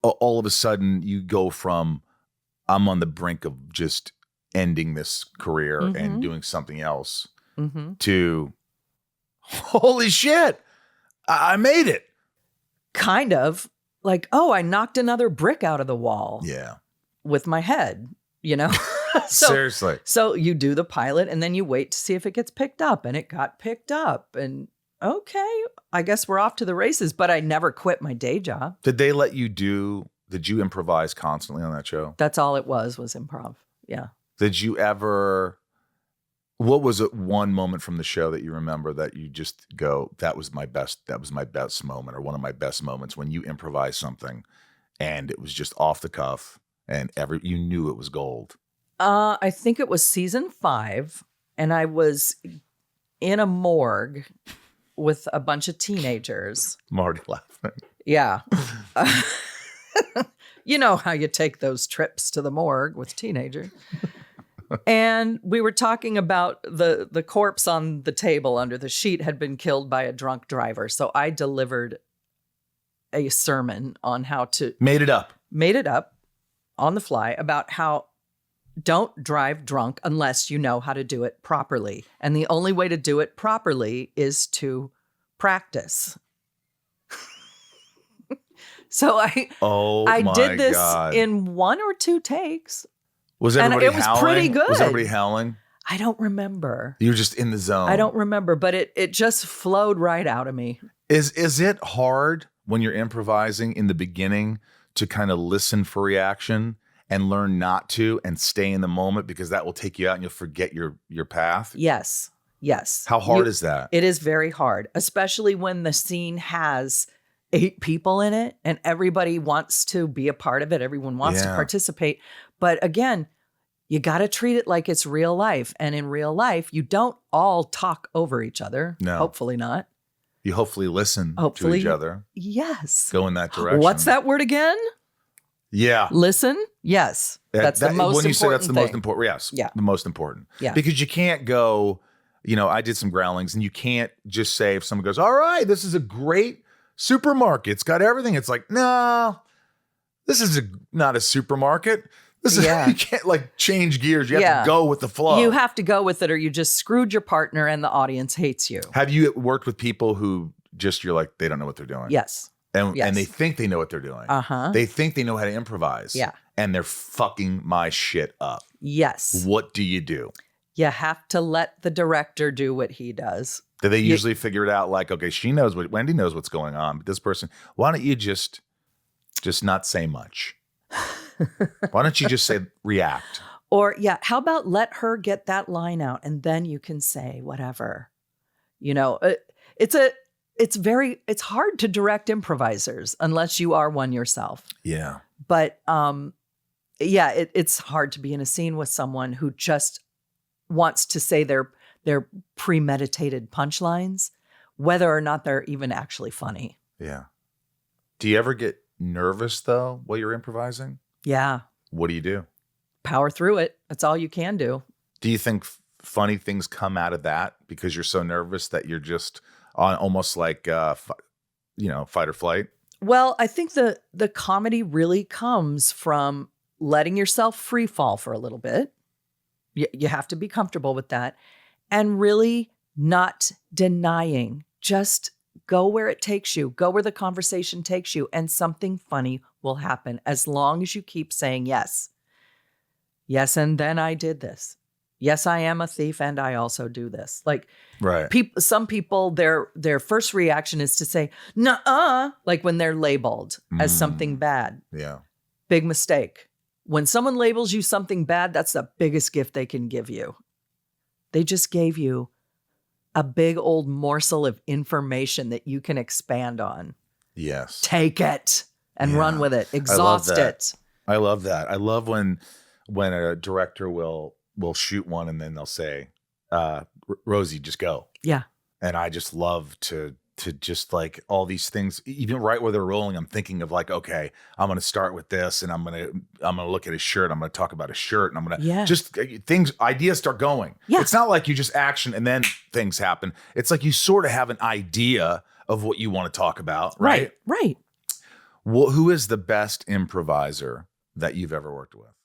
all of a sudden you go from, I'm on the brink of just ending this career and doing something else to, holy shit, I made it. Kind of like, oh, I knocked another brick out of the wall. Yeah. With my head, Seriously. So you do the pilot and then you wait to see if it gets picked up, and it got picked up, and okay, I guess we're off to the races, but I never quit my day job. Did you improvise constantly on that show? That's all it was improv. Yeah. Did you ever, what was it one moment from the show that you remember that you just go, that was my best moment, or one of my best moments when you improvised something and it was just off the cuff and you knew it was gold? I think it was season 5, and I was in a morgue with a bunch of teenagers. I'm already laughing. Yeah. You know how you take those trips to the morgue with teenagers. And we were talking about the corpse on the table under the sheet had been killed by a drunk driver. So I delivered a sermon on how to... Made it up on the fly about how don't drive drunk unless you know how to do it properly. And the only way to do it properly is to practice. So I did this in 1 or 2 takes. Was everybody howling? And it was pretty good. Was everybody howling? I don't remember. You were just in the zone. I don't remember, but it just flowed right out of me. Is it hard when you're improvising in the beginning to kind of listen for reaction and learn not to and stay in the moment, because that will take you out and you'll forget your path? Yes. How hard is that? It is very hard, especially when the scene has 8 people in it and everybody wants to be a part of it. Everyone wants to participate. But again, you got to treat it like it's real life. And in real life, you don't all talk over each other. No. Hopefully not. You hopefully listen to each other. Yes. Go in that direction. What's that word again? Yeah. Listen? Yes. That's the most important. When you say that's the thing. most important, yes. Yeah. The most important. Yeah. Because you can't go, I did some growlings, and you can't just say, if someone goes, all right, this is a great supermarket, it's got everything. It's like, no, this is not a supermarket. This is, you can't change gears. You have to go with the flow. You have to go with it, or you just screwed your partner and the audience hates you. Have you worked with people who you're like, they don't know what they're doing? Yes. And they think they know what they're doing. They think they know how to improvise. Yeah. And they're fucking my shit up. Yes. What do you do? You have to let the director do what he does. Do they usually figure it out like, okay, Wendy knows what's going on, but this person, why don't you just not say much? Why don't you just say react? Or how about let her get that line out and then you can say whatever. It's hard to direct improvisers unless you are one yourself. Yeah. But it's hard to be in a scene with someone who just wants to say their premeditated punchlines, whether or not they're even actually funny. Yeah. Do you ever get nervous though while you're improvising? Yeah. What do you do? Power through it. That's all you can do. Do you think funny things come out of that because you're so nervous that you're just on almost like, fight or flight? Well, I think the comedy really comes from letting yourself free fall for a little bit. You have to be comfortable with that, and really not denying. Just go where it takes you. Go where the conversation takes you, and something funny will happen as long as you keep saying yes. Yes, and then I did this. Yes, I am a thief, and I also do this. Right. Some people, their first reaction is to say, nuh-uh, like when they're labeled as something bad. Yeah. Big mistake. When someone labels you something bad, that's the biggest gift they can give you. They just gave you a big old morsel of information that you can expand on. Yes. Take it and run with it. Exhaust it. I love that. I love when a director will shoot one and then they'll say, Rosie, just go. Yeah. And I just love to just like all these things, even right where they're rolling, I'm thinking of like, okay, I'm going to start with this and I'm going to look at his shirt. I'm going to talk about his shirt and I'm going to ideas start going. Yeah. It's not like you just action and then things happen. It's like you sort of have an idea of what you want to talk about. Right. Right. Who is the best improviser that you've ever worked with?